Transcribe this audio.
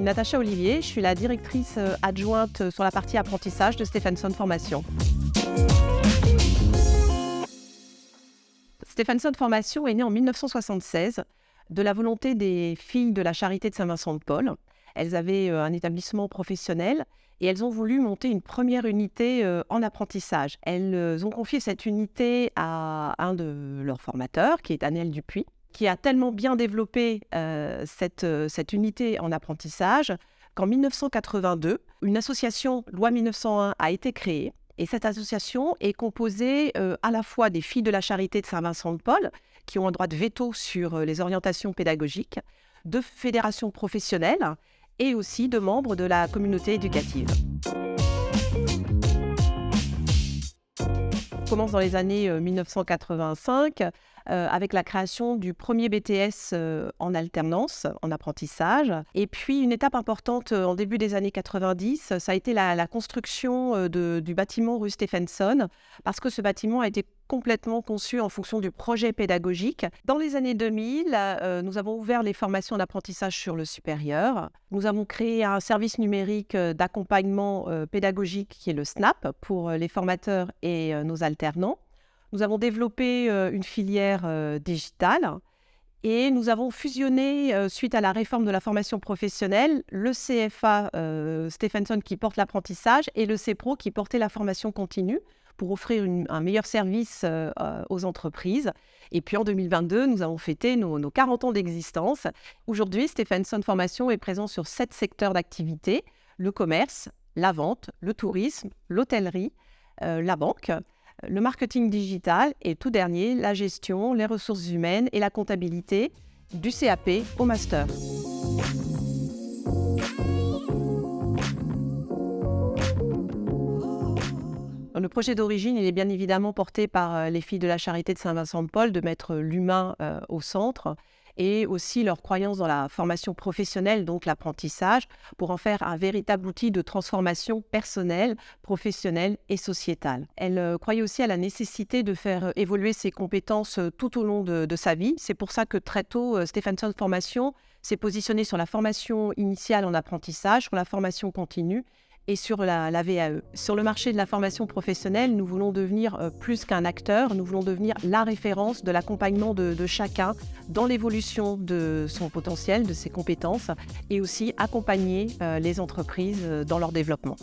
Natacha Olivier, je suis la directrice adjointe sur la partie apprentissage de Stephenson Formation. Stephenson Formation est née en 1976 de la volonté des filles de la Charité de Saint-Vincent-de-Paul. Elles avaient un établissement professionnel et elles ont voulu monter une première unité en apprentissage. Elles ont confié cette unité à un de leurs formateurs, qui est Daniel Dupuis, qui a tellement bien développé cette unité en apprentissage qu'en 1982, une association Loi 1901 a été créée. Et cette association est composée à la fois des filles de la Charité de Saint-Vincent-de-Paul, qui ont un droit de veto sur les orientations pédagogiques, de fédérations professionnelles et aussi de membres de la communauté éducative. On commence dans les années 1985 avec la création du premier BTS en alternance, en apprentissage. Et puis une étape importante en début des années 90, ça a été la construction du bâtiment rue Stephenson, parce que ce bâtiment a été complètement conçu en fonction du projet pédagogique. Dans les années 2000, nous avons ouvert les formations d'apprentissage sur le supérieur. Nous avons créé un service numérique d'accompagnement pédagogique qui est le SNAP pour les formateurs et nos alternants. Nous avons développé une filière digitale et nous avons fusionné, suite à la réforme de la formation professionnelle, le CFA Stephenson qui porte l'apprentissage et le CPRO qui portait la formation continue pour offrir un meilleur service aux entreprises. Et puis en 2022, nous avons fêté nos 40 ans d'existence. Aujourd'hui, Stephenson Formation est présent sur 7 secteurs d'activité: le commerce, la vente, le tourisme, l'hôtellerie, la banque, le marketing digital et tout dernier, la gestion, les ressources humaines et la comptabilité, du CAP au master. Le projet d'origine, il est bien évidemment porté par les filles de la Charité de Saint-Vincent-de-Paul, de mettre l'humain au centre, et aussi leur croyance dans la formation professionnelle, donc l'apprentissage, pour en faire un véritable outil de transformation personnelle, professionnelle et sociétale. Elle croyait aussi à la nécessité de faire évoluer ses compétences tout au long de sa vie. C'est pour ça que très tôt, Stephenson Formation s'est positionné sur la formation initiale en apprentissage, sur la formation continue et sur la VAE. Sur le marché de la formation professionnelle, nous voulons devenir plus qu'un acteur, nous voulons devenir la référence de l'accompagnement de chacun dans l'évolution de son potentiel, de ses compétences, et aussi accompagner les entreprises dans leur développement.